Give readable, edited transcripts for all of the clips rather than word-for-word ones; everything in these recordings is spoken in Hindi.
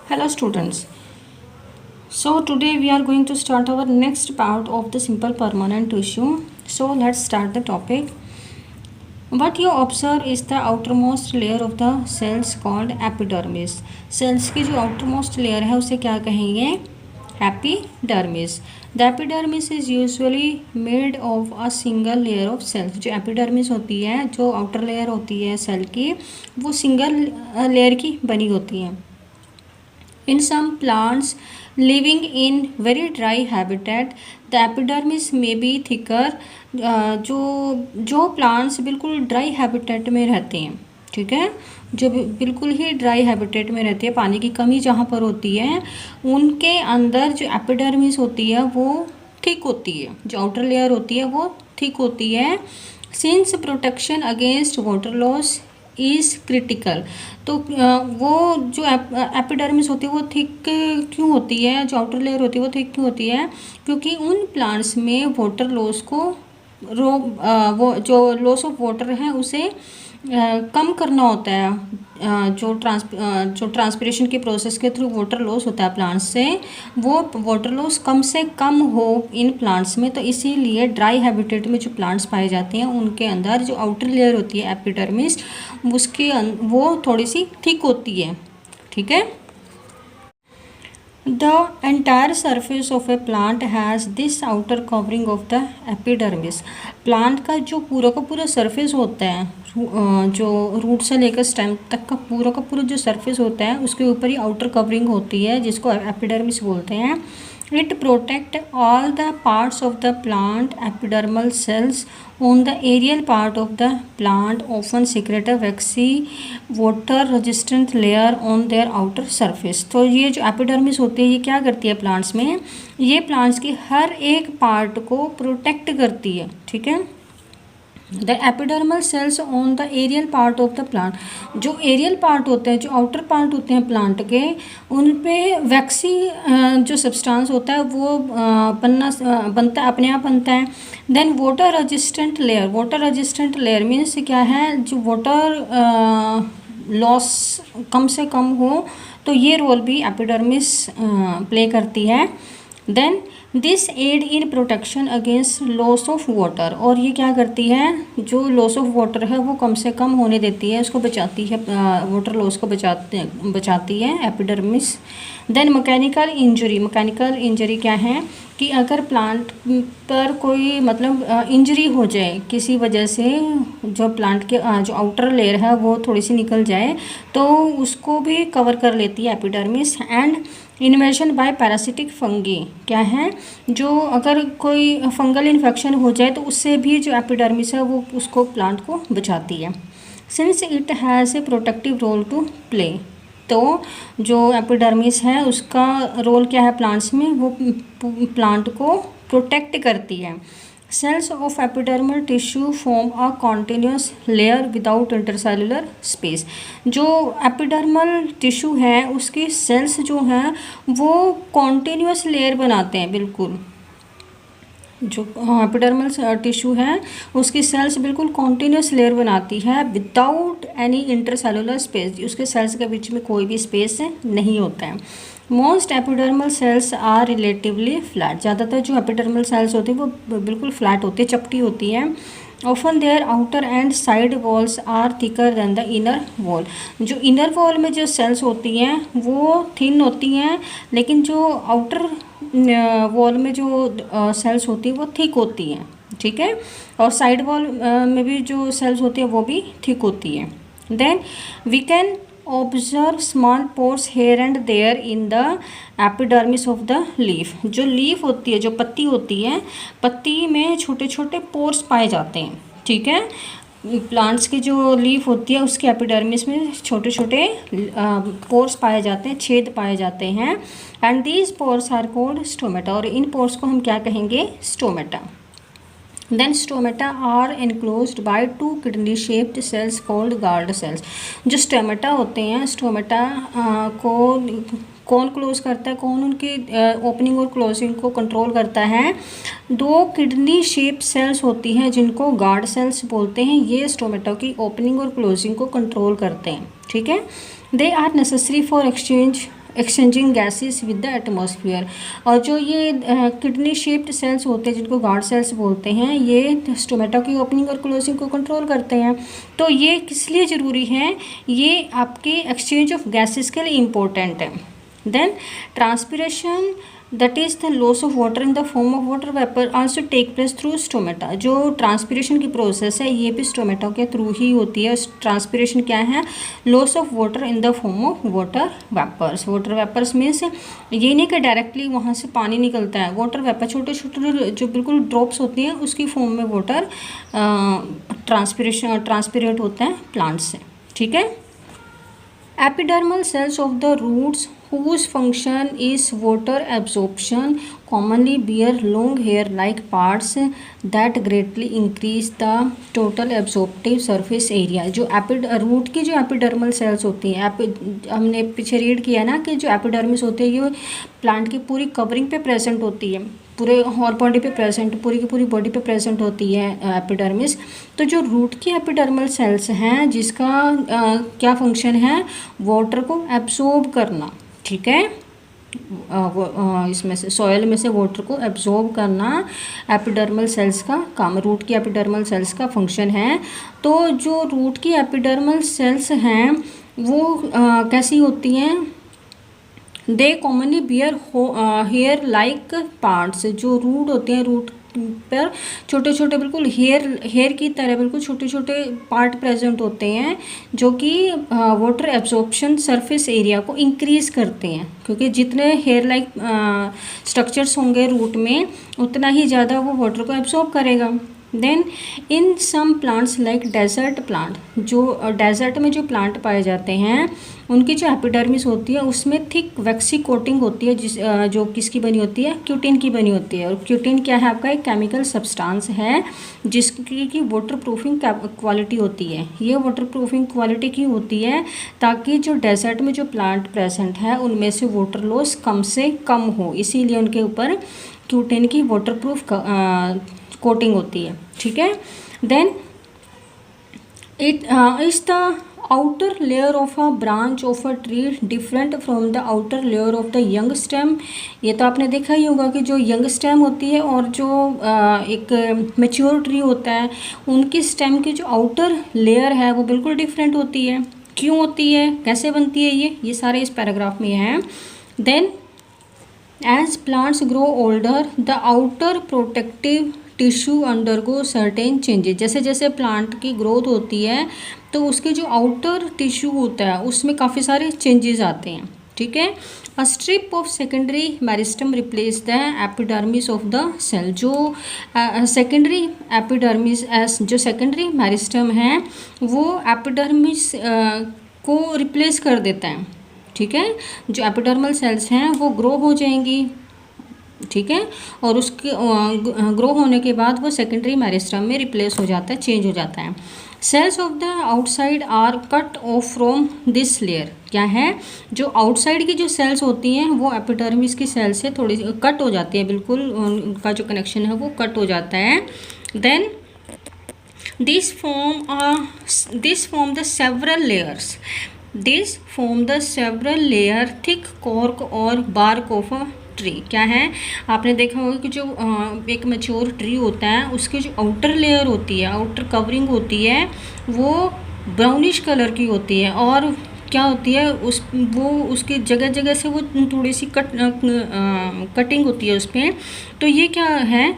Hello students. So today we are going to start our next part of the simple permanent tissue. So let's start the topic. What you observe is the outermost layer of the cells called epidermis. Cells की जो outermost layer है उसे क्या कहेंगे? Epidermis. The epidermis is usually made of a single layer of cells. जो epidermis होती है, जो outer layer होती है cell की, वो single layer की बनी होती है. In some plants living in very dry habitat, the epidermis may be thicker. जो प्लांट्स बिल्कुल ड्राई हैबिटेट में रहते हैं, ठीक है, जो बिल्कुल ही ड्राई हैबिटेट में रहती है, पानी की कमी जहाँ पर होती है, उनके अंदर जो एपिडर्मिस होती है वो थिक होती है, जो आउटर लेयर होती है वो थिक होती है. Since protection against water loss is critical. तो वो जो एपिडर्मिस होती है वो थिक क्यों होती है, जो आउटर लेयर होती है वो थिक क्यों होती है? क्योंकि उन प्लांट्स में वाटर लॉस को वो जो लॉस ऑफ वाटर है उसे कम करना होता है. जो ट्रांसपिरेशन के प्रोसेस के थ्रू वाटर लॉस होता है प्लांट्स से, वो वाटर लॉस कम से कम हो इन प्लांट्स में. तो इसीलिए ड्राई हैबिटेट में जो प्लांट्स पाए जाते हैं उनके अंदर जो आउटर लेयर होती है एपिडर्मिस, उसके वो थोड़ी सी थिक होती है, ठीक है. The entire surface of a plant has this outer covering of the epidermis. Plant का जो पूरा सरफेस होता है, जो रूट से लेकर स्टेम तक का पूरा जो सरफेस होता है उसके ऊपर ही आउटर कवरिंग होती है जिसको एपिडर्मिस बोलते हैं. It protect all the parts of the plant. Epidermal cells on the aerial part of the plant often secrete a waxy water resistant layer on their outer surface. तो ये जो एपिडर्मिस होती है ये क्या करती है प्लांट्स में? ये प्लांट्स की हर एक पार्ट को प्रोटेक्ट करती है, ठीक है. The epidermal cells on the aerial part of the plant. जो एरियल पार्ट होते हैं, जो आउटर पार्ट होते हैं प्लांट के, उन पे वैक्सी जो सब्सटेंस होता है वो बनता है, अपने आप बनता है. Then water resistant layer. Water resistant layer means क्या है? जो वाटर लॉस कम से कम हो, तो ये रोल भी एपिडर्मिस प्ले करती है. Then this aid in protection against loss of water. और ये क्या करती है? जो लॉस ऑफ वाटर है वो कम से कम होने देती है, उसको बचाती है, वाटर लॉस को बचाती है epidermis. Then mechanical injury. Mechanical injury क्या है कि अगर प्लांट पर कोई मतलब इंजरी हो जाए किसी वजह से, जो प्लांट के जो आउटर लेयर है वो थोड़ी सी निकल जाए, तो उसको भी कवर कर लेती है epidermis. And invasion by parasitic fungi. क्या है? जो अगर कोई फंगल इन्फेक्शन हो जाए तो उससे भी जो एपिडर्मिस है वो उसको प्लांट को बचाती है. Since it has a protective role to play. तो जो एपिडर्मिस है उसका रोल क्या है प्लांट्स में? वो प्लांट को प्रोटेक्ट करती है. Cells of epidermal tissue form a continuous layer without intercellular space. जो एपिडर्मल टिश्यू है उसकी सेल्स जो हैं वो कॉन्टिन्यूस लेयर बनाते हैं. बिल्कुल जो एपिडर्मल टिश्यू है उसकी सेल्स बिल्कुल कॉन्टिन्यूस लेयर बनाती है विदाउट एनी इंटरसेलुलर स्पेस. उसके सेल्स के बीच में कोई भी स्पेस नहीं होता है. Most epidermal cells are relatively flat. ज़्यादातर जो एपिडर्मल सेल्स होती है वो बिल्कुल फ्लैट होती है, चपटी होती है. Often their outer and side walls are thicker than the inner wall. जो इनर वॉल में जो सेल्स होती हैं वो थिन होती हैं, लेकिन जो आउटर वॉल में जो सेल्स होती हैं वो थिक होती हैं, ठीक है. और साइड वॉल में भी जो सेल्स होती हैं वो भी थिक होती हैं. Then we can observe small pores here and there in the epidermis of the leaf. जो लीफ होती है, जो पत्ती होती है, पत्ती में छोटे छोटे पोर्स पाए जाते हैं, ठीक है. प्लांट्स की जो लीफ होती है उसके एपिडर्मिस में छोटे छोटे पोर्स पाए जाते हैं, छेद पाए जाते हैं. And these pores are called stomata. और इन पोर्स को हम क्या कहेंगे? Stomata. Then stomata are enclosed by two kidney shaped cells called guard cells. जो स्टोमेटा होते हैं, स्टोमेटा को कौन क्लोज करता है, कौन उनकी ओपनिंग और क्लोजिंग को कंट्रोल करता है? दो किडनी शेप सेल्स होती हैं जिनको गार्ड सेल्स बोलते हैं. ये स्टोमेटा की ओपनिंग और क्लोजिंग को कंट्रोल करते हैं, ठीक है. They are necessary for exchange exchanging gases with the atmosphere. और जो ये किडनी शेप्ड सेल्स होते हैं जिनको गार्ड सेल्स बोलते हैं, ये स्टोमेटा की ओपनिंग और क्लोजिंग को कंट्रोल करते हैं। तो ये किस लिए ज़रूरी है? ये आपके एक्सचेंज ऑफ गैसेस के लिए इम्पोर्टेंट है। Then transpiration, that is the loss of water in the form of water vapour also take place through stomata. जो ट्रांसपिरेशन की प्रोसेस है ये भी स्टोमेटा के थ्रू ही होती है। ट्रांसपिरेशन क्या है? Loss of water in the form of water vapours. Water vapours means ये नहीं कि डायरेक्टली वहाँ से पानी निकलता है, वाटर वेपर छोटे छोटे जो बिल्कुल ड्रॉप्स होती हैं उसकी फॉर्म में वाटर ट्रांसपिरेट होता है प्लांट से। ठीक है। Epidermal cells of the roots whose function is water absorption commonly bear long hair like parts that greatly increase the total absorptive surface area। जो रूट की जो एपिडर्मल सेल्स होती हैं, हमने पीछे रीड किया ना कि जो एपिडर्मिस होती है ये प्लांट की पूरी कवरिंग पे प्रेजेंट होती है, पूरे हॉर बॉडी पे प्रेजेंट, पूरी की पूरी बॉडी पे प्रेजेंट होती है एपिडर्मिस। तो जो रूट की एपिडर्मल सेल्स हैं जिसका क्या फंक्शन है? वाटर को एब्जॉर्ब करना। ठीक है। इसमें से सॉयल में से वाटर को एब्जॉर्ब करना एपिडर्मल सेल्स का काम, रूट की एपिडर्मल सेल्स का फंक्शन है। तो जो रूट की एपिडर्मल सेल्स हैं वो कैसी होती हैं? They commonly bear hair like parts. जो रूट होते हैं, रूट पर छोटे छोटे बिल्कुल हेयर की तरह बिल्कुल छोटे छोटे पार्ट प्रेजेंट होते हैं जो कि वाटर एब्जॉर्प्शन सरफेस एरिया को इंक्रीज करते हैं, क्योंकि जितने हेयर लाइक स्ट्रक्चर्स होंगे रूट में उतना ही ज़्यादा वो वाटर को एब्जॉर्ब करेगा। Then in some plants like desert plant, जो डेजर्ट में जो प्लांट पाए जाते हैं उनकी जो एपिडर्मिस होती है उसमें थिक वैक्सी कोटिंग होती है, जो किसकी बनी होती है? क्यूटिन की बनी होती है। और क्यूटिन क्या है? आपका एक केमिकल सब्सटेंस है जिसकी की वाटर प्रूफिंग क्वालिटी होती है। ये वाटर प्रूफिंग क्वालिटी की होती है ताकि जो डेजर्ट में जो प्लांट प्रेजेंट है उनमें से वाटर लॉस कम से कम हो, इसीलिए उनके ऊपर क्यूटिन की वाटर प्रूफ कोटिंग होती है। ठीक है। Then it is the outer layer of a branch of a tree different from the outer layer of the young stem. ये तो आपने देखा ही होगा कि जो यंग स्टेम होती है और जो एक मैच्योर ट्री होता है उनकी स्टेम की जो आउटर लेयर है वो बिल्कुल डिफरेंट होती है। क्यों होती है, कैसे बनती है, ये सारे इस पैराग्राफ में हैं। Then as plants grow older the outer protective tissue undergo certain changes. जैसे जैसे प्लांट की ग्रोथ होती है तो उसके जो आउटर टिश्यू होता है उसमें काफ़ी सारे चेंजेस आते हैं। ठीक है। A strip of secondary meristem replace the epidermis of the cell. जो सेकेंडरी एपिडर्मिस जो सेकेंडरी मेरिस्टम है वो एपिडर्मिस को रिप्लेस कर देता है। ठीक है। जो एपिडर्मल सेल्स हैं वो ग्रो हो जाएंगी। ठीक है। और उसके ग्रो होने के बाद वो सेकेंडरी मेरिस्टम में रिप्लेस हो जाता है, चेंज हो जाता है। Cells of the outside are cut off from this layer. क्या है? जो आउटसाइड की जो सेल्स होती हैं वो एपिडर्मिस की सेल से थोड़ी कट हो जाती है, बिल्कुल उनका जो कनेक्शन है वो कट हो जाता है। Then this form the several layers. This form the several layer thick cork और बार्क ऑफ अ ट्री। क्या है? आपने देखा होगा कि जो एक मैच्योर ट्री होता है उसकी जो आउटर लेयर होती है, आउटर कवरिंग होती है वो ब्राउनिश कलर की होती है। और क्या होती है उसकी जगह जगह से वो थोड़ी सी कटिंग होती है उस पर। तो ये क्या है?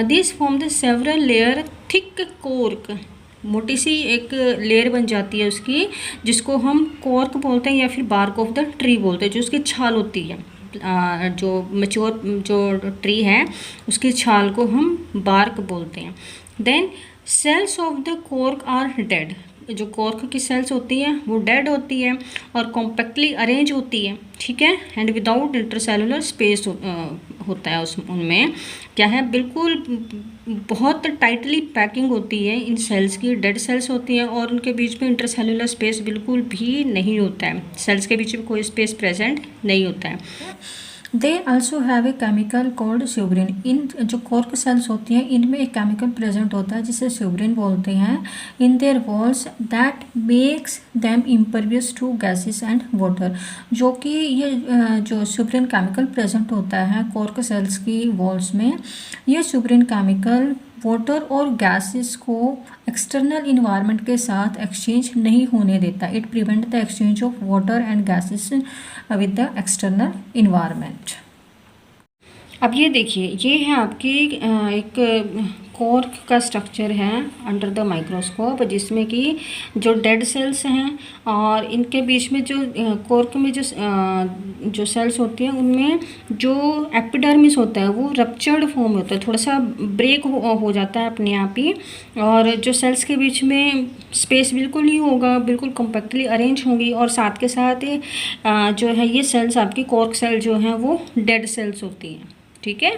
This form the several layer thick cork, मोटी सी एक लेयर बन जाती है उसकी, जिसको हम कॉर्क बोलते हैं या फिर बार्क ऑफ द ट्री बोलते हैं। जो उसकी छाल होती है, जो मैच्योर जो ट्री है उसकी छाल को हम बार्क बोलते हैं। Then cells of the cork are dead. जो कॉर्क की सेल्स होती हैं वो डेड होती है और कॉम्पैक्टली अरेंज होती है। ठीक है। एंड विदाउट इंटरसेलुलर स्पेस होता है उनमें। क्या है? बिल्कुल बहुत टाइटली पैकिंग होती है इन सेल्स की। डेड सेल्स होती हैं और उनके बीच में इंटरसेलुलर स्पेस बिल्कुल भी नहीं होता है, सेल्स के बीच में कोई स्पेस प्रेजेंट नहीं होता है। They also have a chemical called suberin. इन जो कॉर्क सेल्स होती हैं इनमें एक केमिकल प्रेजेंट होता है जिसे स्यूब्रिन बोलते हैं in their walls that makes them impervious to gases and water. जो कि ये जो स्यूब्रिन केमिकल प्रेजेंट होता है कॉर्क सेल्स की वॉल्स में, ये स्यूब्रिन केमिकल वाटर और गैसेस को एक्सटर्नल इन्वायरमेंट के साथ एक्सचेंज नहीं होने देता। It prevent the exchange of water and gases with the external environment. अब ये देखिए, ये है आपकी एक कॉर्क का स्ट्रक्चर है अंडर द माइक्रोस्कोप, जिसमें कि जो डेड सेल्स हैं और इनके बीच में जो कॉर्क में जो सेल्स होती हैं उनमें जो एपिडर्मिस होता है वो रप्चर्ड फॉर्म होता है, थोड़ा सा ब्रेक हो जाता है अपने आप ही, और जो सेल्स के बीच में स्पेस बिल्कुल नहीं होगा, बिल्कुल कम्पैक्टली अरेंज होंगी, और साथ के साथ जो है ये सेल्स आपकी कॉर्क सेल जो हैं वो डेड सेल्स होती हैं। ठीक है।